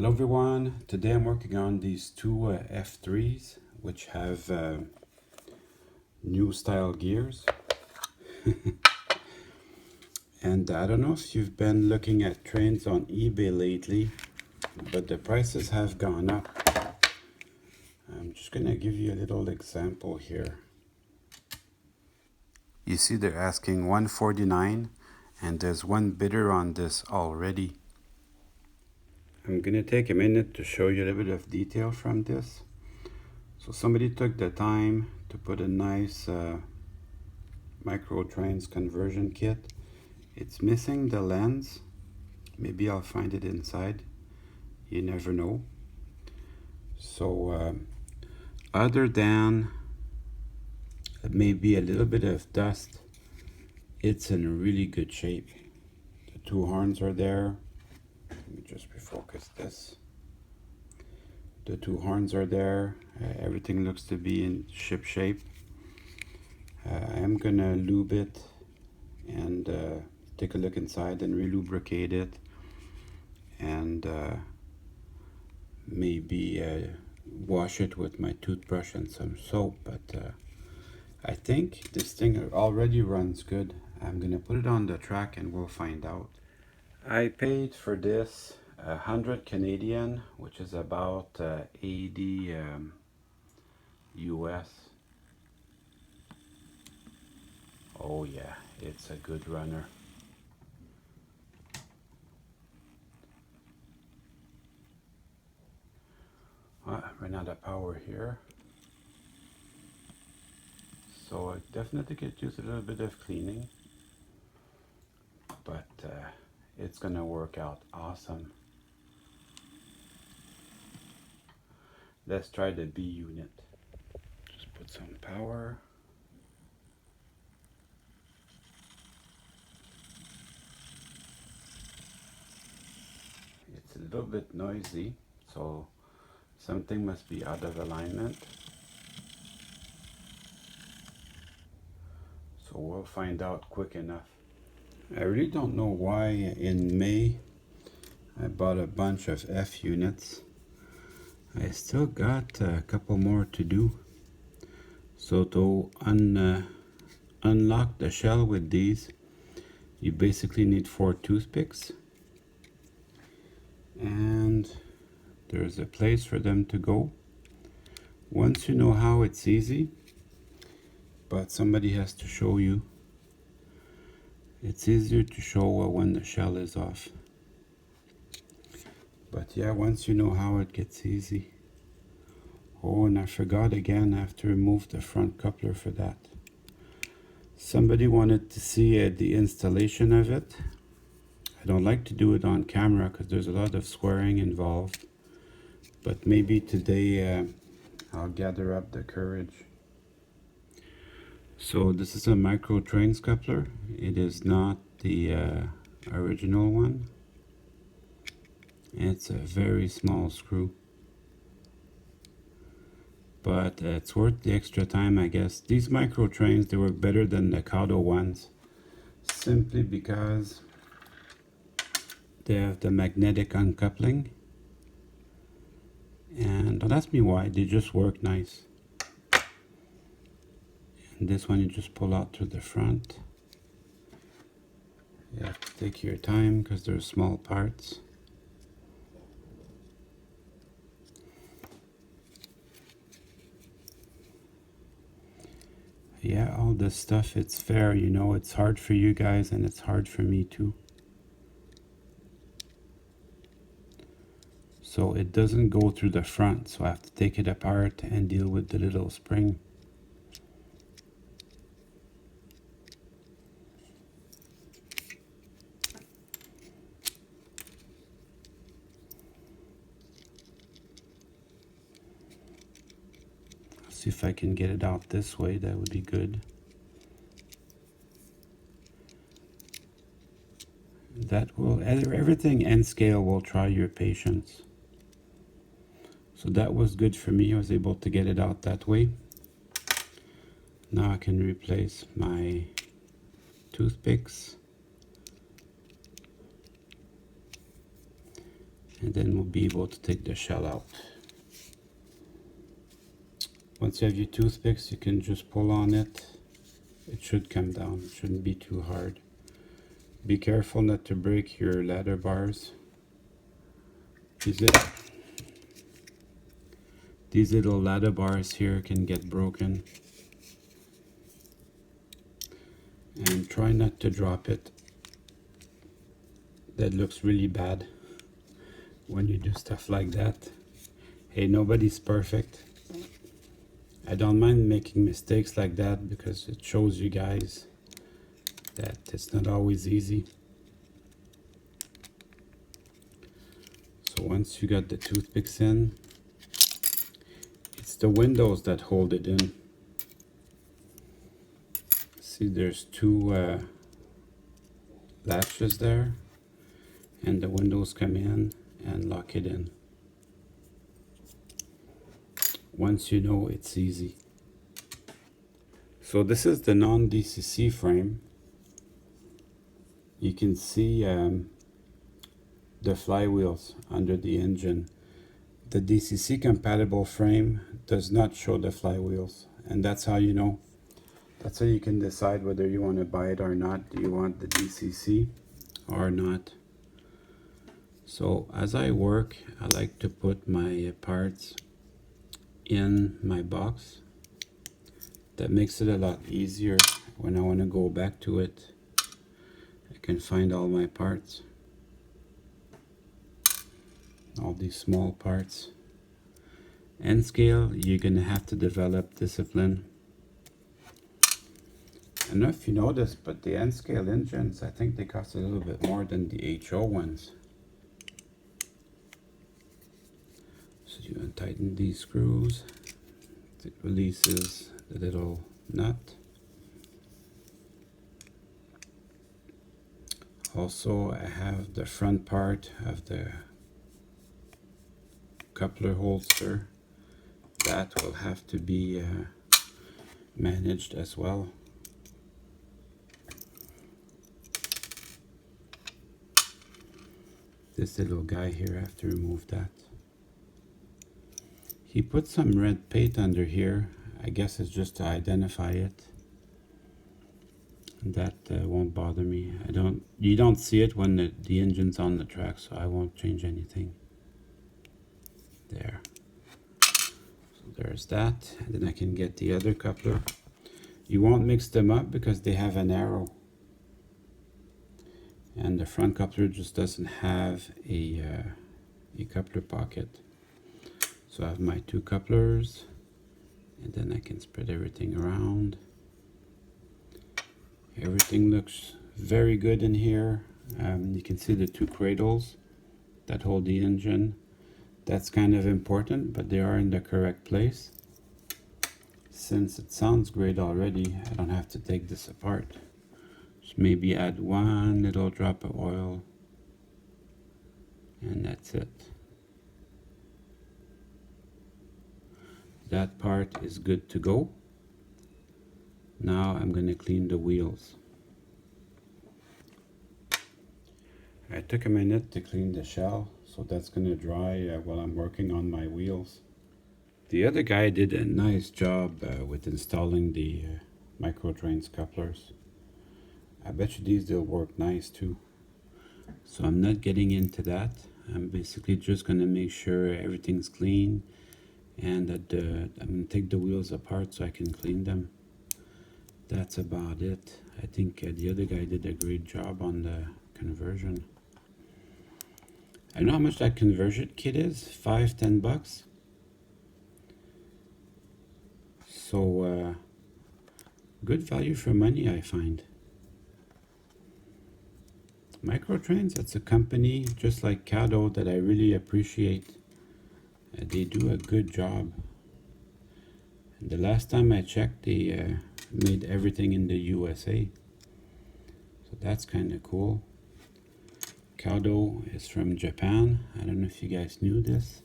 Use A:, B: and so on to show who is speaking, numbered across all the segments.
A: Hello everyone, today I'm working on these two F3s which have new style gears. And I don't know if you've been looking at trains on eBay lately, but the prices have gone up. I'm just gonna give you a little example here. You see they're asking $149 and there's one bidder on this already. I'm gonna take a minute to show you a little bit of detail from this. So somebody took the time to put a nice micro trains conversion kit. It's missing the lens. Maybe I'll find it inside. You never know. So other than maybe a little bit of dust, it's in really good shape. The two horns are there. Let me just refocus this. The two horns are there. Everything looks to be in ship shape. I am gonna lube it and take a look inside and relubricate it, and maybe wash it with my toothbrush and some soap. But I think this thing already runs good. I'm gonna put it on the track and we'll find out. I paid for this 100 Canadian, which is about 80 US. Oh yeah, it's a good runner. Ran out of power here. So it definitely could use a little bit of cleaning, but it's gonna work out awesome. Let's try the B unit. Just put some power. It's a little bit noisy, so something must be out of alignment. So we'll find out quick enough. I really don't know why in May I bought a bunch of F units. I still got a couple more to do. So to unlock the shell with these, you basically need 4 toothpicks. And there's a place for them to go. Once you know how, it's easy, but somebody has to show you. It's easier to show when the shell is off. But yeah, once you know how, it gets easy. Oh, and I forgot again, I have to remove the front coupler for that. Somebody wanted to see the installation of it. I don't like to do it on camera because there's a lot of swearing involved. But maybe today I'll gather up the courage. So this is a micro trains coupler. It is not the original one. It's a very small screw. But it's worth the extra time, I guess. These micro trains, they work better than the Kato ones, simply because they have the magnetic uncoupling. And don't ask me why, they just work nice. And this one you just pull out through the front. You have to take your time because they're small parts. Yeah, all this stuff, it's fair, you know, it's hard for you guys and it's hard for me too. So it doesn't go through the front, so I have to take it apart and deal with the little spring. See if I can get it out this way, that would be good. That will, everything N scale will try your patience. So that was good for me, I was able to get it out that way. Now I can replace my toothpicks. and then we'll be able to take the shell out. Once you have your toothpicks, you can just pull on it. It should come down, it shouldn't be too hard. Be careful not to break your ladder bars. These little ladder bars here can get broken. And try not to drop it. That looks really bad when you do stuff like that. Hey, nobody's perfect. I don't mind making mistakes like that because it shows you guys that it's not always easy. So once you got the toothpicks in, it's the windows that hold it in. See, there's two latches there, and the windows come in and lock it in. Once you know, it's easy. So this is the non-DCC frame. You can see the flywheels under the engine. The DCC compatible frame does not show the flywheels, and that's how you know. That's how you can decide whether you want to buy it or not. Do you want the DCC or not? So as I work, I like to put my parts in my box. That makes it a lot easier when I want to go back to it. I can find all my parts, all these small parts. End scale, you're gonna have to develop discipline. I don't know if you know this, but the end scale engines, I think they cost a little bit more than the HO ones. So you untighten these screws. It releases the little nut. Also, I have the front part of the coupler holster. That will have to be managed as well. This little guy here, I have to remove that. He put some red paint under here. I guess it's just to identify it. That won't bother me. You don't see it when the engine's on the track, so I won't change anything. There. So there's that. And then I can get the other coupler. You won't mix them up because they have an arrow. And the front coupler just doesn't have a coupler pocket. So I have my two couplers, and then I can spread everything around. Everything looks very good in here. You can see the two cradles that hold the engine. That's kind of important, but they are in the correct place. Since it sounds great already, I don't have to take this apart. Just maybe add one little drop of oil, and that's it. That part is good to go. Now I'm going to clean the wheels. I took a minute to clean the shell, so that's going to dry while I'm working on my wheels. The other guy did a nice job with installing the micro drains couplers. I bet you these will work nice too. So I'm not getting into that. I'm basically just going to make sure everything's clean, and that I'm going to take the wheels apart so I can clean them. That's about it. I think the other guy did a great job on the conversion. I know how much that conversion kit is, $5-10. So good value for money, I find. Microtrains, that's a company just like Kato that I really appreciate. They do a good job. And the last time I checked, they made everything in the USA. So that's kind of cool. Kato is from Japan. I don't know if you guys knew this,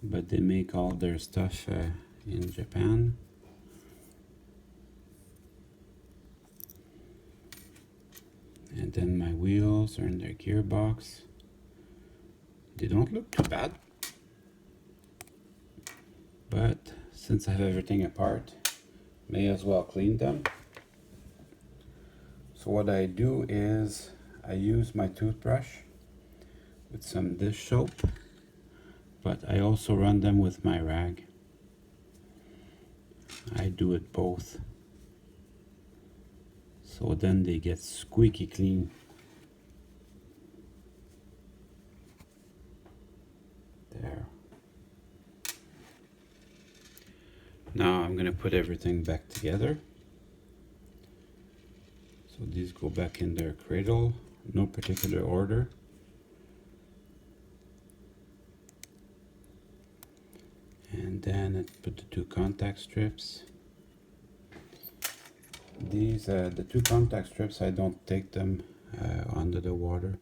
A: but they make all their stuff in Japan. And then my wheels are in their gearbox. They don't look too bad, but since I have everything apart, may as well clean them. So what I do is I use my toothbrush with some dish soap, but I also run them with my rag. I do it both, so then they get squeaky clean. There. Now I'm going to put everything back together. So these go back in their cradle, no particular order. And then I put the two contact strips. These, the two contact strips, I don't take them under the water.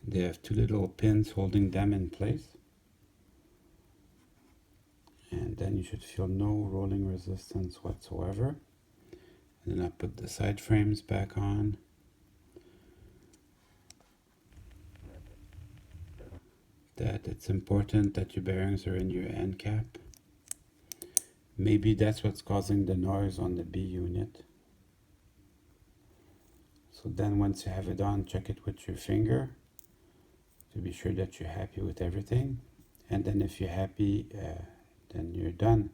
A: They have two little pins holding them in place. And then you should feel no rolling resistance whatsoever. And then I put the side frames back on. That it's important that your bearings are in your end cap. Maybe that's what's causing the noise on the B unit. So then once you have it on, check it with your finger to be sure that you're happy with everything. And then if you're happy, then you're done.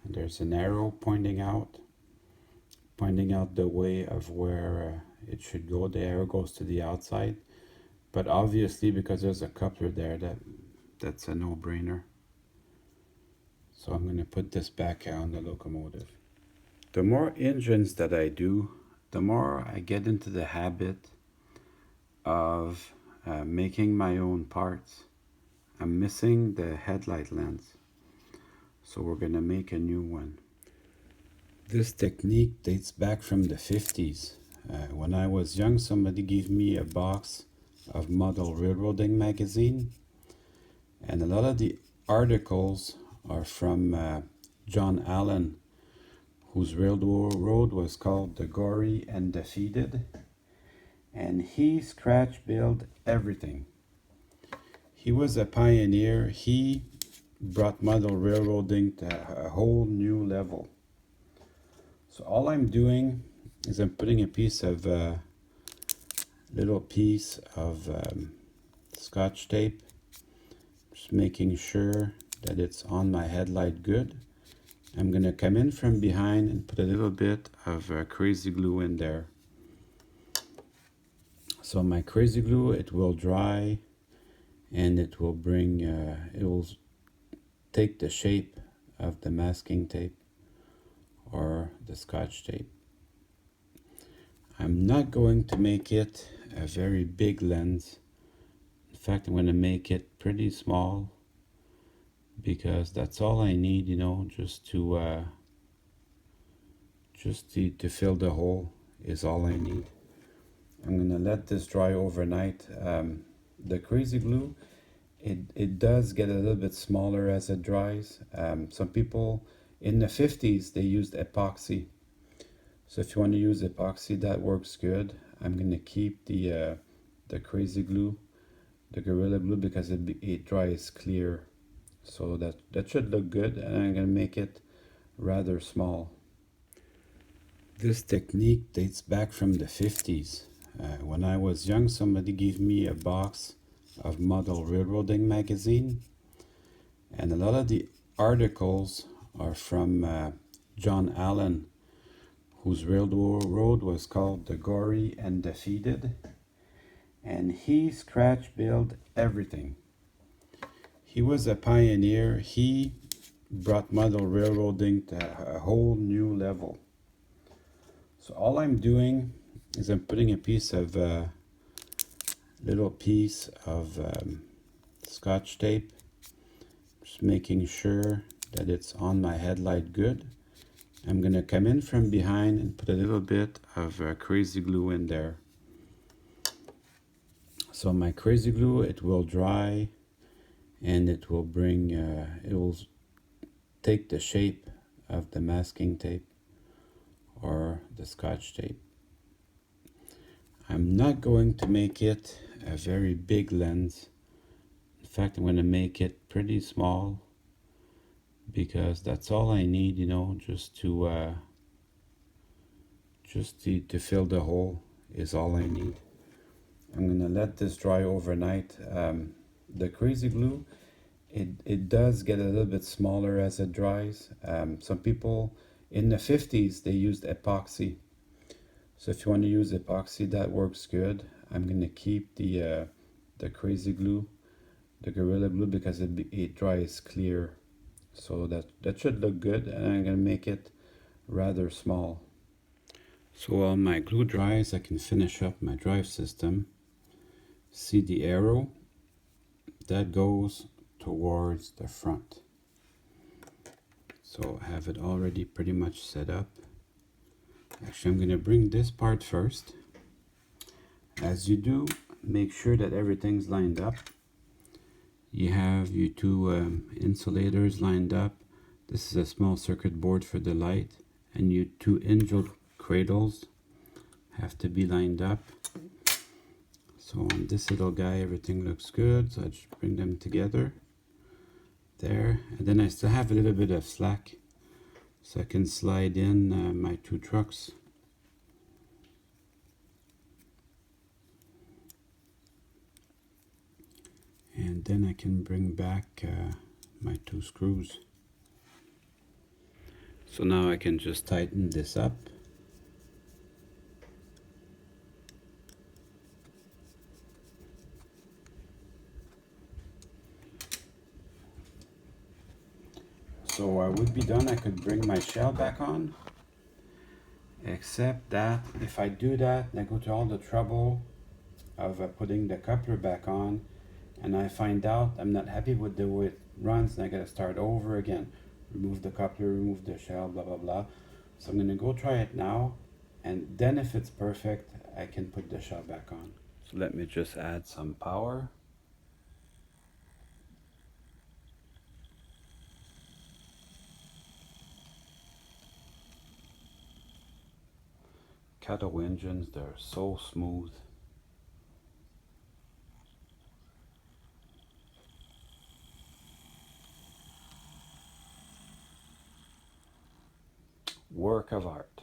A: And there's an arrow pointing out the way of where it should go. The arrow goes to the outside, but obviously because there's a coupler there, that's a no-brainer. So I'm going to put this back on the locomotive. The more engines that I do, the more I get into the habit of making my own parts. I'm missing the headlight lens, so we're going to make a new one. This technique dates back from the 50s. When I was young, somebody gave me a box of Model Railroading magazine, and a lot of the articles are from John Allen, whose railroad was called the Gory and Defeated, and he scratch built everything. He was a pioneer. He brought model railroading to a whole new level. So all I'm doing is I'm putting a little piece of Scotch tape, just making sure that it's on my headlight good. I'm gonna come in from behind and put a little bit of crazy glue in there. So my crazy glue, it will dry, and it will bring, it will take the shape of the masking tape or the Scotch tape. I'm not going to make it a very big lens. In fact, I'm going to make it pretty small, because that's all I need, you know, just to fill the hole is all I need. I'm going to let this dry overnight. The crazy glue, it does get a little bit smaller as it dries. Some people in the 50s, they used epoxy. So if you want to use epoxy, that works good. I'm going to keep the crazy glue, the Gorilla Glue, because it dries clear. So that should look good, and I'm going to make it rather small. This technique dates back from the 50s. When I was young, somebody gave me a box of Model Railroading magazine, and a lot of the articles are from John Allen, whose railroad was called the Gory and Defeated, and he scratch built everything. He was a pioneer. He brought model railroading to a whole new level. So all I'm doing is I'm putting a little piece of Scotch tape, just making sure that it's on my headlight good. I'm going to come in from behind and put a little bit of crazy glue in there. So my crazy glue, it will dry, and it will bring, it will take the shape of the masking tape or the Scotch tape. I'm not going to make it a very big lens. In fact, I'm going to make it pretty small because that's all I need, you know, just to fill the hole is all I need. I'm going to let this dry overnight. The crazy glue, it does get a little bit smaller as it dries. Some people in the 50s, they used epoxy. So if you want to use epoxy, that works good. I'm going to keep the crazy glue, the Gorilla Glue, because it dries clear. So that should look good, and I'm going to make it rather small. So while my glue dries, I can finish up my drive system. See the arrow? That goes towards the front. So I have it already pretty much set up. Actually, I'm going to bring this part first. As you do, make sure that everything's lined up. You have your two insulators lined up. This is a small circuit board for the light, and your two angel cradles have to be lined up. So on this little guy, everything looks good, so I just bring them together there, and then I still have a little bit of slack, so I can slide in my two trucks. And then I can bring back my two screws. So now I can just tighten this up. So I would be done. I could bring my shell back on. Except that if I do that, I go to all the trouble of putting the coupler back on, and I find out I'm not happy with the way it runs, and I gotta start over again. Remove the coupler, remove the shell, blah blah blah. So I'm gonna go try it now, and then if it's perfect, I can put the shell back on. So let me just add some power. Kato engines, they're so smooth. Work of art.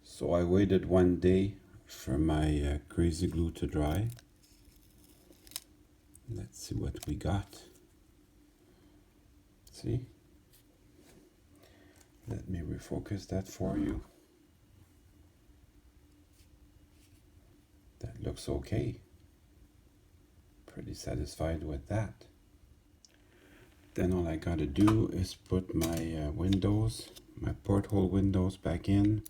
A: So I waited one day for my crazy glue to dry. Let's see what we got. See? Let me refocus that for you. That looks okay. Pretty satisfied with that. Then all I gotta do is put my windows, my porthole windows back in.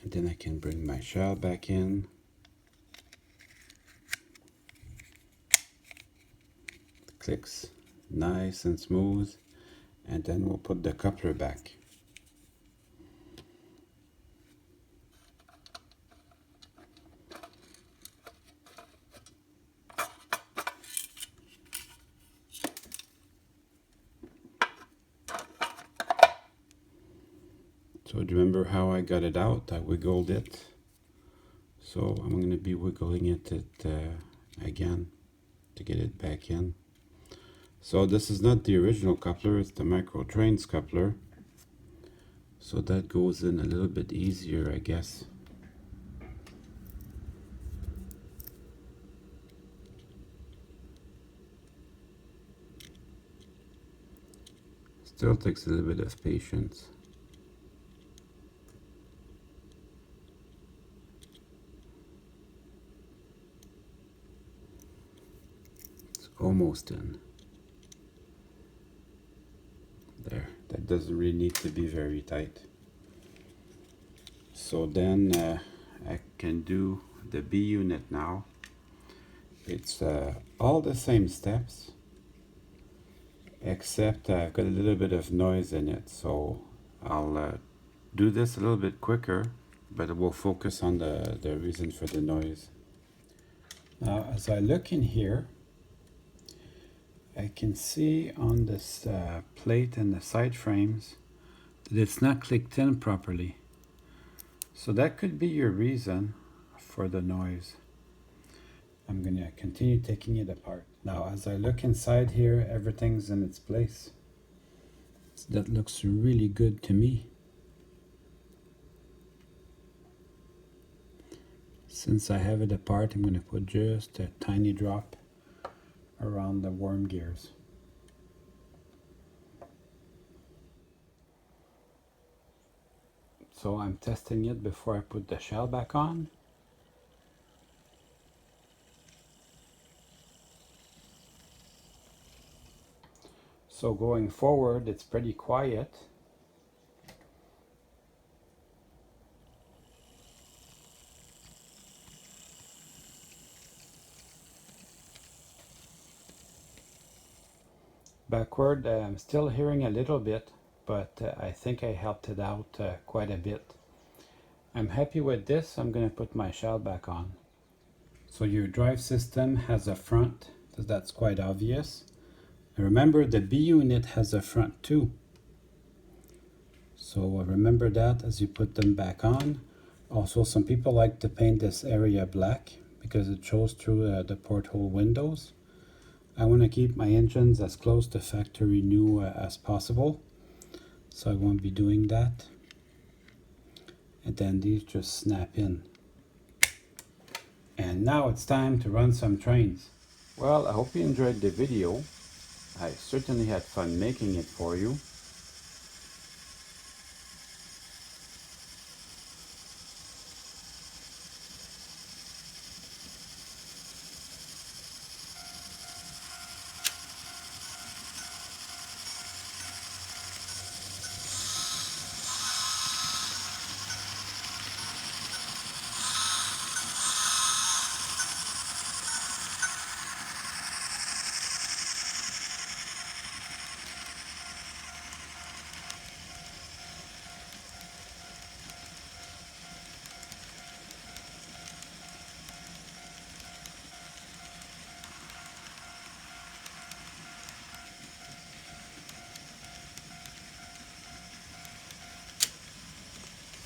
A: And then I can bring my shell back in. Clicks nice and smooth. And then we'll put the coupler back. So do you remember how I got it out? I wiggled it. So I'm going to be wiggling it again to get it back in. So this is not the original coupler, it's the Micro Trains coupler. So that goes in a little bit easier, I guess. Still takes a little bit of patience. It's almost in. There, that doesn't really need to be very tight. So then I can do the B unit now. It's all the same steps, except I've got a little bit of noise in it, so I'll do this a little bit quicker, but we'll focus on the reason for the noise. Now as I look in here, I can see on this plate and the side frames that it's not clicked in properly. So that could be your reason for the noise. I'm going to continue taking it apart. Now as I look inside here, everything's in its place. So that looks really good to me. Since I have it apart, I'm going to put just a tiny drop around the worm gears. So I'm testing it before I put the shell back on. So going forward, it's pretty quiet. Backward, I'm still hearing a little bit, but I think I helped it out quite a bit. I'm happy with this. I'm going to put my shell back on. So your drive system has a front, so that's quite obvious. Remember, the B unit has a front too. So remember that as you put them back on. Also, some people like to paint this area black because it shows through the porthole windows. I want to keep my engines as close to factory new as possible, so I won't be doing that. And then these just snap in. And now it's time to run some trains. Well, I hope you enjoyed the video. I certainly had fun making it for you.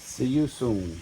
A: See you soon.